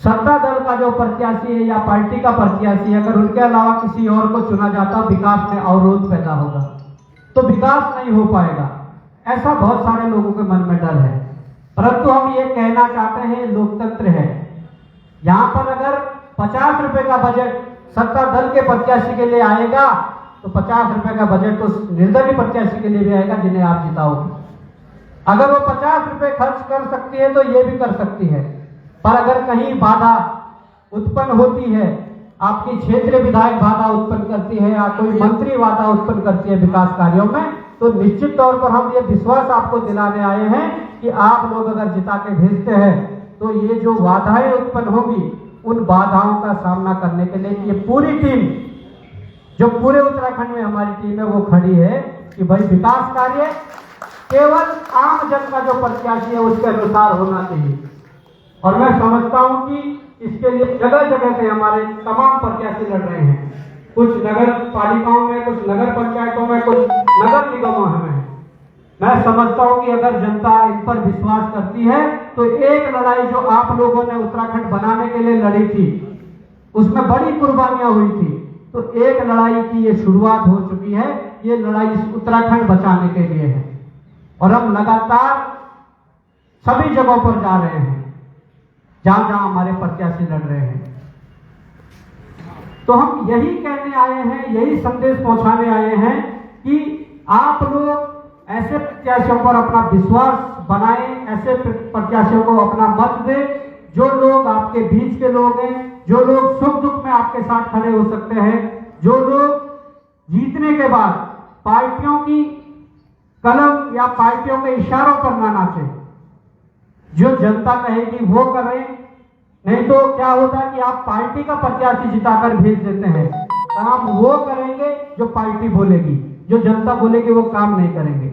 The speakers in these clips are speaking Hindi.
सत्ता दल का जो प्रत्याशी है या पार्टी का प्रत्याशी है, अगर उनके अलावा किसी और को चुना जाता, विकास में अवरोध पैदा होगा, तो विकास नहीं हो पाएगा। ऐसा बहुत सारे लोगों के मन में डर है। परंतु हम ये कहना चाहते हैं, लोकतंत्र है, यहाँ पर अगर 50 रुपए का बजट सत्ता दल के प्रत्याशी के लिए आएगा, तो 50 रुपए का बजट तो निर्दलीय प्रत्याशी के लिए भी आएगा जिन्हें आप जिताओगे। अगर वो 50 रुपए खर्च कर सकती है तो ये भी कर सकती है। पर अगर कहीं बाधा उत्पन्न होती है, आपकी क्षेत्रीय विधायक बाधा उत्पन्न करती है या कोई मंत्री बाधा उत्पन्न करती है विकास कार्यों में, तो निश्चित तौर पर हम ये विश्वास आपको दिलाने आए हैं कि आप लोग अगर जिता के भेजते हैं तो ये जो बाधाएं उत्पन्न होगी, उन बाधाओं का सामना करने के लिए ये पूरी टीम, जो पूरे उत्तराखंड में हमारी टीम है, वो खड़ी है कि भाई विकास कार्य केवल आम जन का जो प्रत्याशी है उसके अनुसार होना चाहिए। और मैं समझता हूं कि इसके लिए जगह जगह से हमारे तमाम प्रत्याशी लड़ रहे हैं, कुछ नगर पालिकाओं में, कुछ नगर पंचायतों में, कुछ नगर निगमों में। मैं समझता हूं कि अगर जनता इन पर विश्वास करती है तो एक लड़ाई जो आप लोगों ने उत्तराखंड बनाने के लिए लड़ी थी, उसमें बड़ी कुर्बानियां हुई थी, तो एक लड़ाई की ये शुरुआत हो चुकी है। ये लड़ाई इस उत्तराखंड बचाने के लिए है और हम लगातार सभी जगहों पर जा रहे हैं जहां जहां हमारे प्रत्याशी लड़ रहे हैं। तो हम यही कहने आए हैं, यही संदेश पहुंचाने आए हैं कि आप लोग ऐसे प्रत्याशियों पर अपना विश्वास बनाएं, ऐसे प्रत्याशियों को अपना मत दें जो लोग आपके बीच के लोग हैं, जो लोग सुख दुख में आपके साथ खड़े हो सकते हैं, जो लोग जीतने के बाद पार्टियों की कलम या पार्टियों के इशारों पर ना नाचे, जो जनता कहेगी वो करें। नहीं तो क्या होता है कि आप पार्टी का प्रत्याशी जिताकर भेज देते हैं, काम वो करेंगे जो पार्टी बोलेगी, जो जनता बोलेगी वो काम नहीं करेंगे।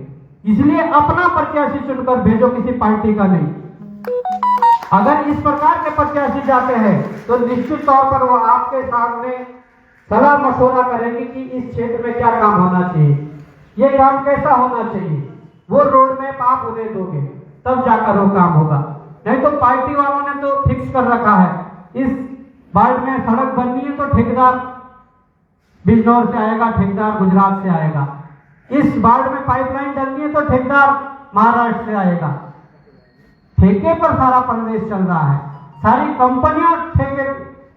इसलिए अपना प्रत्याशी चुनकर भेजो, किसी पार्टी का नहीं। अगर इस प्रकार के प्रत्याशी जाते हैं तो निश्चित तौर पर वो आपके सामने सलाह मशवरा करेंगे कि इस क्षेत्र में क्या काम होना चाहिए, ये काम कैसा होना चाहिए, वो रोड मैप आप उन्हें दोगे तब जाकर वो काम होगा। नहीं तो पार्टी वालों ने तो फिक्स कर रखा है, इस वार्ड में सड़क बननी है तो ठेकेदार बिजनौर से आएगा, ठेकेदार गुजरात से आएगा, इस वार्ड में पाइपलाइन डलनी है तो ठेकेदार महाराष्ट्र से आएगा। ठेके पर सारा प्रदेश चल रहा है, सारी कंपनियां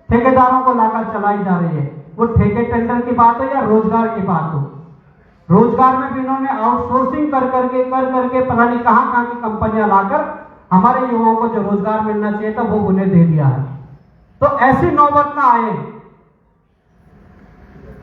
ठेकेदारों को लाकर चलाई जा रही है। वो ठेके टेंडर की बात हो या रोजगार की बात हो, रोजगार में भी इन्होंने आउटसोर्सिंग कर करके पता नहीं कहां की कंपनियां लाकर हमारे युवाओं को जो रोजगार मिलना चाहिए था वो उन्हें दे दिया है। तो ऐसी नौबत ना आए।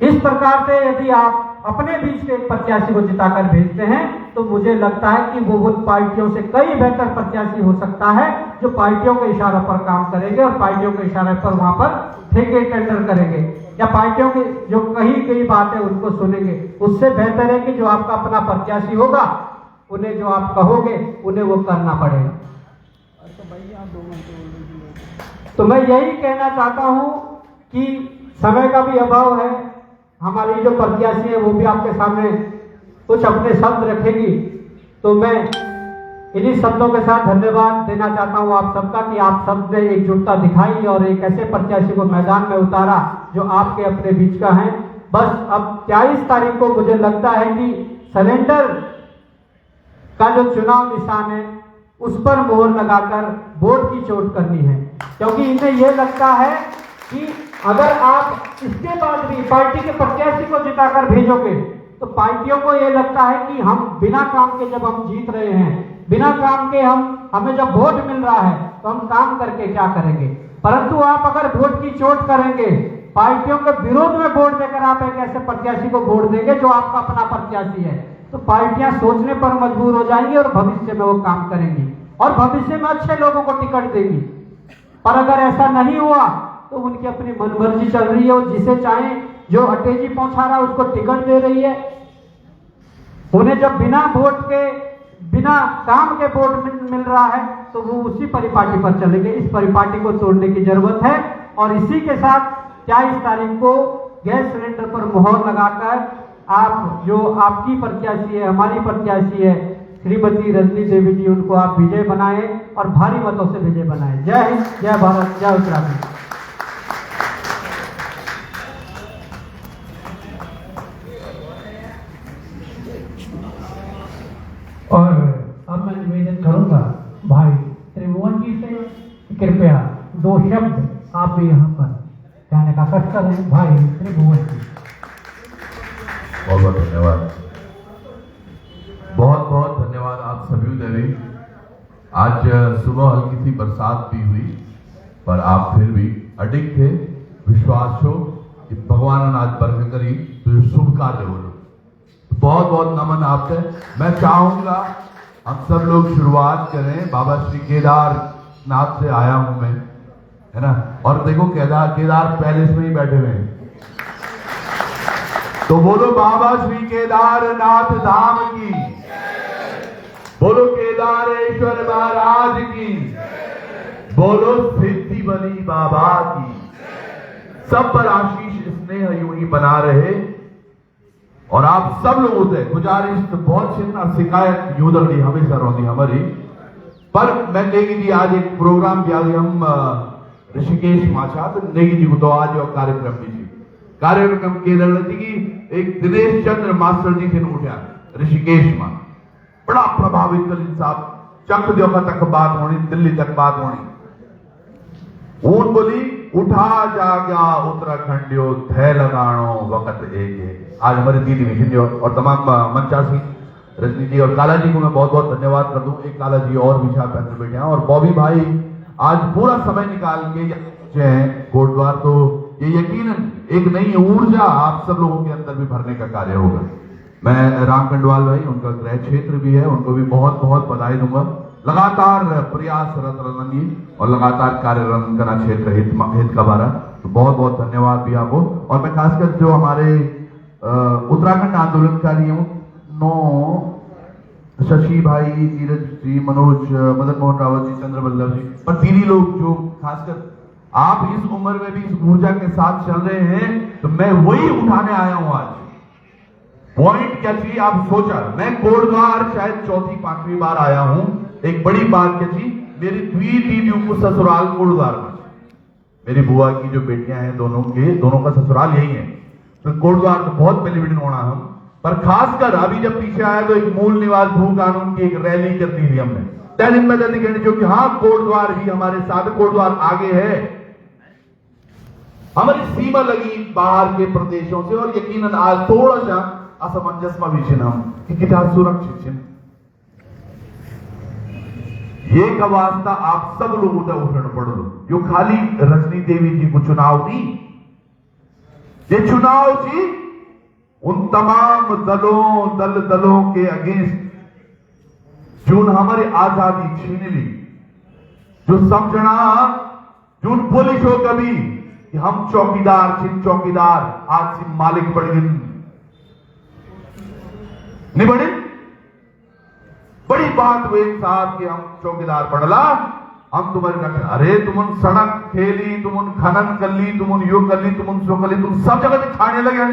इस प्रकार से यदि आप अपने बीच के एक प्रत्याशी को जिताकर भेजते हैं तो मुझे लगता है कि वो उन पार्टियों से कई बेहतर प्रत्याशी हो सकता है जो पार्टियों के इशारों पर काम करेंगे और पार्टियों के इशारे पर वहां पर ठेके टेंडर करेंगे या पार्टियों की जो कही बात है उनको सुनेंगे। उससे बेहतर है कि जो आपका अपना प्रत्याशी होगा, उन्हें जो आप कहोगे उन्हें वो करना पड़ेगा। तो मैं यही कहना चाहता हूं कि समय का भी अभाव है, हमारी जो प्रत्याशी है वो भी आपके सामने कुछ अपने शब्द रखेगी, तो मैं इन्हीं शब्दों के साथ धन्यवाद देना चाहता हूं आप सबका कि आप सब ने एकजुटता दिखाई और एक ऐसे प्रत्याशी को मैदान में उतारा जो आपके अपने बीच का है। बस अब 23 तारीख को मुझे लगता है कि सिलेंडर का जो चुनाव निशान है उस पर मोहर लगाकर वोट की चोट करनी है, क्योंकि इन्हें यह लगता है कि अगर आप इसके बाद भी पार्टी के प्रत्याशी को जिताकर भेजोगे तो पार्टियों को यह लगता है कि हम बिना काम के जब हम जीत रहे हैं, बिना काम के हमें जब वोट मिल रहा है तो हम काम करके क्या करेंगे। परंतु आप अगर वोट की चोट करेंगे, पार्टियों के विरोध में वोट देकर आप एक ऐसे प्रत्याशी को वोट देंगे जो आपका अपना प्रत्याशी है, तो पार्टियां सोचने पर मजबूर हो जाएंगी और भविष्य में वो काम करेंगी और भविष्य में अच्छे लोगों को टिकट देगी। पर अगर ऐसा नहीं हुआ तो उनकी अपनी मनमर्जी चल रही है, वो जिसे चाहे जो अटेजी पहुंचा रहा है उसको टिकट दे रही है। उन्हें जब बिना वोट के, बिना काम के वोट मिल रहा है तो वो उसी परिपाटी पर चलेंगे। इस परिपाटी को तोड़ने की जरूरत है और इसी के साथ 23 तारीख को गैस सिलेंडर पर मोहर लगाकर आप जो आपकी प्रत्याशी है, हमारी प्रत्याशी है, श्रीमती रजनी देवी जी, उनको आप विजय बनाएं और भारी मतों से विजय बनाएं। जय हिंद, जय भारत, जय उत्तराखंड। और अब मैं निवेदन करूंगा भाई त्रिभुवन जी से कि कृपया 2 शब्द आप भी यहाँ पर कहने का कष्ट करें। भाई त्रिभुवन जी। बहुत बहुत धन्यवाद, बहुत बहुत धन्यवाद आप सभी देवी। आज सुबह हल्की सी बरसात भी हुई, पर आप फिर भी अडिग थे। विश्वास हो कि भगवान आज बरकत करी तो शुभ कार्य हो। बहुत बहुत नमन आपसे। मैं चाहूंगा हम सब लोग शुरुआत करें। बाबा श्री केदारनाथ से आया हूं मैं, है ना। और देखो केदार पैलेस में ही बैठे हुए हैं, तो बोलो बाबा श्री केदारनाथ धाम की, बोलो केदारेश्वर महाराज की, बोलो सिद्धि बली बाबा की। सब पर आशीष स्नेह यूं ही बना रहे। और आप सब लोगों से गुजारिश तो बहुत शिकायत यूदड़ी हमेशा रोती हमारी, पर मैं नेगी जी आज एक प्रोग्राम किया हम ऋषिकेश माछा, तो नेगी जी को तो आज और कार्यक्रम भी थी। कार्यक्रम केरल थी कि एक दिनेश चंद्र मास्टर जी थे उठा ऋषिकेश में, बड़ा प्रभावित कर साहब चक जो तक बात होनी, दिल्ली तक बात होनी। ऊन बोली उठा जागा उत्तराखंडियो धै लगाणो वक्त एक। आज हमारी दीदी मिशन जी और तमाम मंचासी रजनी जी और काला जी को मैं बहुत बहुत धन्यवाद कर दूं। एक काला जी और भी छाप अंदर बैठे हैं, और बॉबी भाई आज पूरा समय निकाल के हैं कोटद्वार। तो ये यकीनन एक नई ऊर्जा आप सब लोगों के अंदर भी भरने का कार्य होगा। मैं राम कंडवाल भाई, उनका गृह क्षेत्र भी है, उनको भी बहुत बहुत बधाई दूंगा। लगातार प्रयासरत रही और लगातार कार्यरत करना क्षेत्र हित का बारा, तो बहुत बहुत धन्यवाद भी आपको। और मैं खासकर जो हमारे उत्तराखंड आंदोलनकारियों नो शशि भाई, नीरज जी, मनोज, मदन मोहन रावत जी, चंद्र वल्लभ जी, पर दीदी लोग जो खासकर आप इस उम्र में भी इस ऊर्जा के साथ चल रहे हैं, तो मैं वही उठाने आया हूं आज। पॉइंट क्या थी आप सोचा, मैं कोटद्वार शायद 4वीं-5वीं बार आया हूं। एक बड़ी बात क्या थी, मेरी द्वी दीदियों को ससुराल कोटद्वार में, मेरी बुआ की जो बेटियां हैं दोनों का ससुराल यही है। तो कोटद्वार तो बहुत पहले भी होना हम, पर खासकर अभी जब पीछे आया तो एक मूल निवास भू कानून की एक रैली कर दी थी हमने। तैलीम में जल्दी कहने जो कि हाँ कोटद्वार भी हमारे साथ, कोटद्वार आगे है। हमारी सीमा लगी बाहर के प्रदेशों से, और यकीनन आज थोड़ा सा असमंजस में भी हम कि कितना सुरक्षित ये का वास्ता आप सब लोगों का उठन पड़ लो। यो खाली रजनी देवी जी को चुनाव नहीं, ये चुनाव जी उन तमाम दलों के अगेंस्ट जो हमारी आजादी छीन ली, जो समझना जो पुलिस हो कभी कि हम चौकीदार आज से मालिक बढ़ गए नहीं बड़े। बड़ी बात हुई साहब कि हम चौकीदार पड़ला, हम तुम्हारे अरे तुम सड़क खेली, तुम खनन कर ली, तुम यो कर ली, तुम सो कर ली, तुम सब जगह से खाने लगे।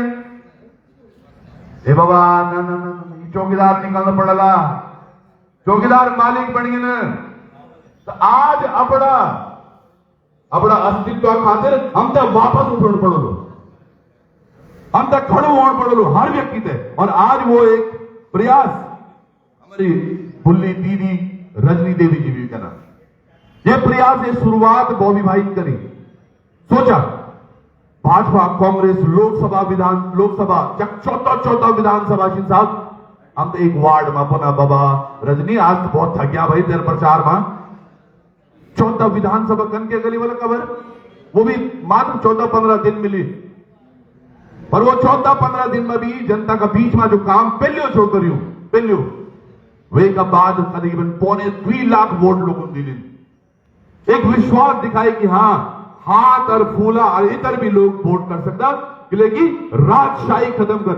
ए बाबा न चौकीदार निकलना पड़ला, चौकीदार मालिक बन गए। तो आज अपना अस्तित्व खातिर हम तो वापस उठन पड़ो, हम तो खड़ो होना पड़ो हर व्यक्ति थे। और आज वो एक प्रयास हमारी बुल्ली दीदी रजनी देवी जी भी करा, ये प्रयास ये शुरुआत बॉबी भाई करी। सोचा भाजपा कांग्रेस लोकसभा चौथा विधानसभा साहब, हम तो एक वार्ड में अपना बाबा रजनी आज तो बहुत थक गया भाई तेरे प्रचार में। चौथा विधानसभा कन के गली वाला खबर, वो भी मात्र 14-15 दिन मिली, पर वो 14-15 दिन में भी जनता का बीच में जो काम पहले वे का बाद करीबन 2.25 लाख वोट लोगों ने दिले। एक विश्वास दिखाई कि हाँ हाथ और फूला और इधर भी लोग वोट कर सकता, लेकिन राजशाही खत्म कर।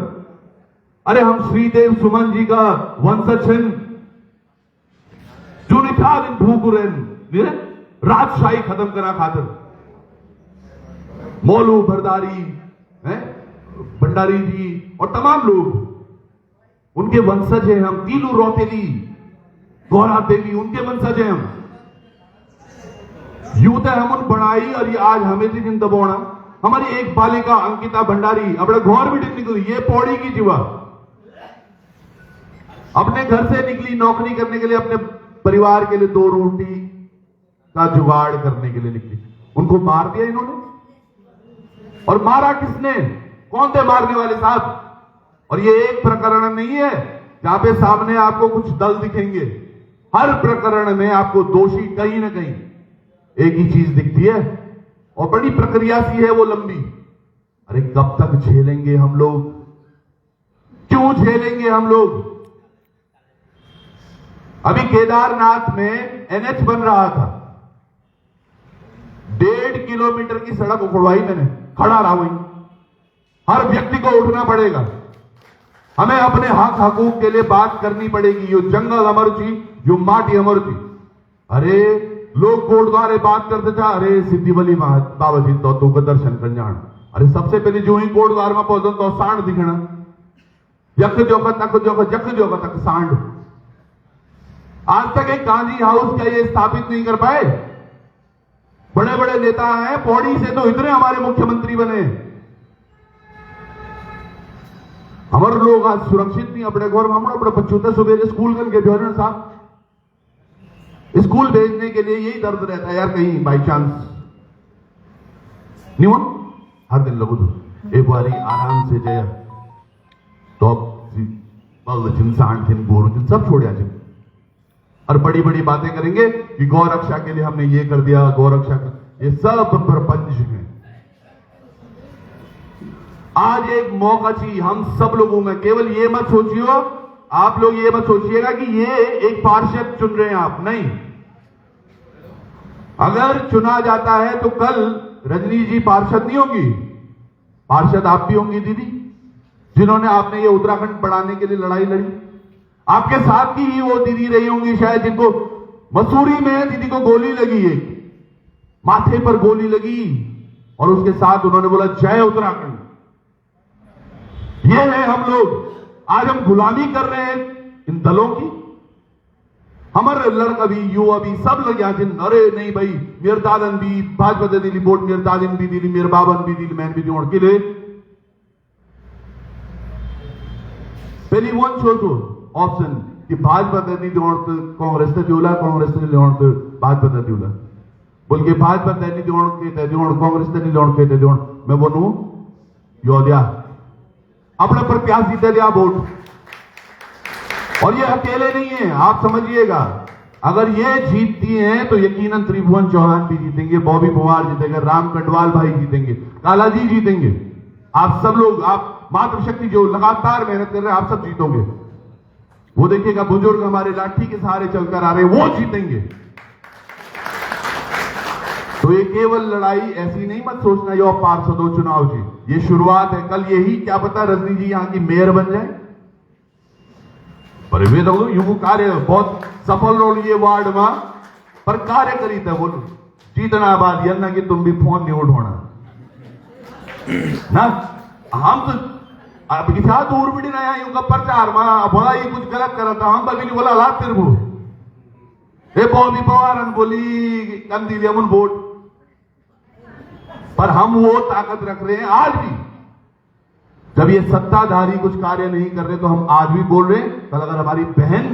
अरे हम श्रीदेव सुमन जी का वंशज जो निठा दिन भूकुरेन राजशाही खत्म करा खातिर मौलू भरदारी भंडारी जी और तमाम लोग उनके वंशज हैं। हम तीनों रौतेली गौरा देवी उनके वंशज हैं हम। यूं तो हम उन बढ़ाई और ये आज हमें थी जिन दबोना। हमारी एक बालिका अंकिता भंडारी अपने घर भी निकली, ये पौड़ी की जीवा अपने घर से निकली नौकरी करने के लिए, अपने परिवार के लिए 2 रोटी का जुगाड़ करने के लिए निकली। उनको मार दिया इन्होंने। और मारा किसने? कौन थे मारने वाले साहब? और ये एक प्रकरण नहीं है जहां पे सामने आपको कुछ दल दिखेंगे। हर प्रकरण में आपको दोषी कहीं ना कहीं एक ही चीज दिखती है, और बड़ी प्रक्रिया सी है वो लंबी। अरे कब तक झेलेंगे हम लोग? क्यों झेलेंगे हम लोग? अभी केदारनाथ में एनएच बन रहा था, 1.5 किलोमीटर की सड़क उखड़वाई मैंने, खड़ा रहा वहीं। हर व्यक्ति को उठना पड़ेगा, हमें अपने हक हकूक के लिए बात करनी पड़ेगी। यो जंगल अमर थी, यो माटी अमर थी। अरे लोग गुरुद्वारे बात करते था, अरे सिद्धि बली बाबा जी तो का दर्शन कर जान। अरे सबसे पहले जो ही गुरुद्वार में पहुंचो तो सांड दिखना, यक जोका तक जोका जक जोका तक सांड। आज तक एक गांधी हाउस क्या ये स्थापित नहीं कर पाए? बड़े बड़े नेता हैं, पौड़ी से तो इतने हमारे मुख्यमंत्री बने। हमारे लोग आज सुरक्षित नहीं अपने घर में। अपने बच्चों से सुबह स्कूल करके भेजना साहब, स्कूल भेजने के लिए यही दर्द रहता है यार, कहीं बाई चांस नहीं हो। हर दिन लगू तो एक बारी आराम से जया तो सांड गोरू सब छोड़ आज, और बड़ी बड़ी बातें करेंगे कि गौ रक्षा के लिए हमने ये कर दिया, गौ रक्षा ये सब प्रपंच है। आज एक मौका चाहिए हम सब लोगों में। केवल ये मत सोचियो, आप लोग ये मत सोचिएगा कि ये एक पार्षद चुन रहे हैं आप, नहीं। अगर चुना जाता है तो कल रजनी जी पार्षद नहीं होंगी, पार्षद आप भी होंगी दीदी, जिन्होंने आपने ये उत्तराखंड बढ़ाने के लिए लड़ाई लड़ी। आपके साथ की ही वो दीदी रही होंगी शायद, जिनको मसूरी में दीदी को गोली लगी, एक माथे पर गोली लगी, और उसके साथ उन्होंने बोला जय उत्तराखंड। ये है हम लोग। आज हम गुलामी कर रहे हैं इन दलों की। हमारे लड़का भी, युवा भी, सब लोग यहां जिन, अरे नहीं भाई मेरे दादन भी भाजपा दे दिली वोट, मेरे दादिन भी दिली, मेरे बाबन भी दिली, मैंने भी जोड़ के लिए पहली वन छोटो ऑप्शन कि भाजपा दी जोड़ कांग्रेस ने दिला, कांग्रेस ने जोड़ भाजपा ने दिला, बोल के भाजपा दैनी जोड़ के जोड़ कांग्रेस ने जोड़ के जोड़। मैं बोलूं योद्या अपने प्रत्याशी दे दिया वोट। और ये अकेले नहीं है, आप समझिएगा। अगर ये जीतती हैं तो यकीनन त्रिभुवन चौहान भी जीतेंगे, बॉबी पुवार जीतेंगे, राम कटवाल भाई जीतेंगे, कालाजी जीतेंगे। आप सब लोग, आप मातृशक्ति जो लगातार मेहनत कर रहे हैं, आप सब जीतोगे। वो देखिएगा बुजुर्ग हमारे लाठी के सहारे चलकर आ रहे हैं, वो जीतेंगे। तो ये केवल लड़ाई ऐसी नहीं मत सोचना यो पार्षदों चुनाव जी, ये शुरुआत है। कल यही क्या पता रजनी जी यहां की मेयर बन जाए। पर वे तो यूं कार्य बहुत सफल रोल ये वार्ड में, पर कार्य करी थे बोलो जीतना बाद यह ना कि तुम भी फोन नहीं उठाना ना। हम तो आपके साथ दूर भी नहीं आया, यूं का प्रचार में बोला ये कुछ गलत करा था, हम बल्कि बोला ला तेरे वो ए बॉबी पवारन बोली कंदी दिया मुन वोट। पर हम वो ताकत रख रहे हैं आज भी। जब ये सत्ताधारी कुछ कार्य नहीं कर रहे तो हम आज भी बोल रहे हैं, कल अगर हमारी बहन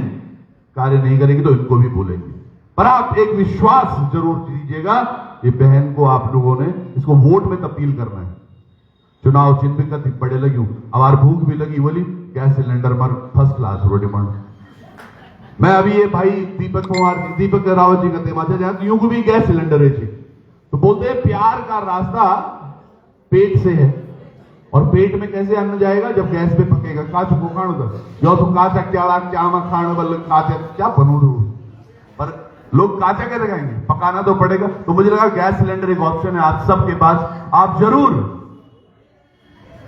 कार्य नहीं करेगी तो इनको भी बोलेंगे। पर आप एक विश्वास जरूर दीजिएगा, ये बहन को आप लोगों ने इसको वोट में तब्दील करना है। चुनाव चिन्ह का बड़े लगी, अब भूख भी लगी, बोली गैस सिलेंडर पर फर्स्ट क्लास रोटी बन। मैं अभी ये भाई दीपक रावत जी कहते माचा यूं को भी गैस सिलेंडर है जी, तो बोलते हैं प्यार का रास्ता पेट से है, और पेट में कैसे अन्न जाएगा जब गैस पे पकेगा। काचू को खाणो जो तो काचा क्या खाणो बल काचा क्या बनू दो, पर लोग काचा कैसे खाएंगे, पकाना तो पड़ेगा। तो मुझे लगा गैस सिलेंडर एक ऑप्शन है आप सबके पास, आप जरूर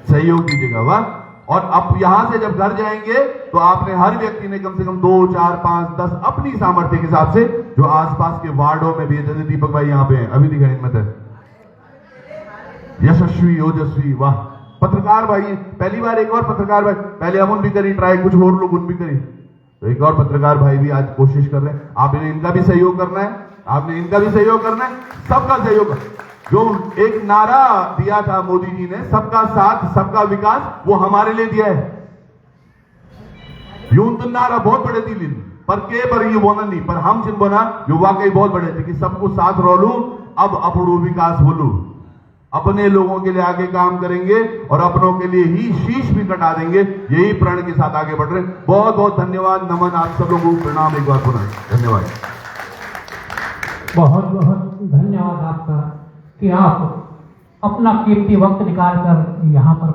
सहयोग कीजिएगा। वाह। और अब यहां से जब घर जाएंगे तो आपने हर व्यक्ति ने कम से कम 2, 4, 5, 10 अपनी सामर्थ्य के हिसाब से जो आसपास के वार्डों में भी, जैसे दीपक भाई यहां पे हैं, अभी दिखाई हिम्मत है, यशस्वी ओजस्वी, वाह। पत्रकार भाई पहली बार, एक और पत्रकार भाई, पहले हम उन भी करी ट्राई, कुछ और लोग उन भी करी, तो एक और पत्रकार भाई भी आज कोशिश कर रहे हैं, आपने इनका भी सहयोग करना है, आपने इनका भी सहयोग करना है, सबका सहयोग। जो एक नारा दिया था मोदी जी ने, सबका साथ सबका विकास, वो हमारे लिए दिया है। यूं तो नारा बहुत बड़े थी पर के पर ये बोना नहीं, पर हम जिन बोना जो वाकई बहुत बड़े थे कि सबको साथ रोलू, अब अपनों विकास बोलू, अपने लोगों के लिए आगे काम करेंगे और अपनों के लिए ही शीश भी कटा देंगे। यही प्रण के साथ आगे बढ़ रहे हैं। बहुत बहुत धन्यवाद, नमन आप सब लोगों को, प्रणाम एक बार पुनः, धन्यवाद। बहुत बहुत धन्यवाद आपका कि आप अपना कीमती वक्त निकाल कर यहाँ पर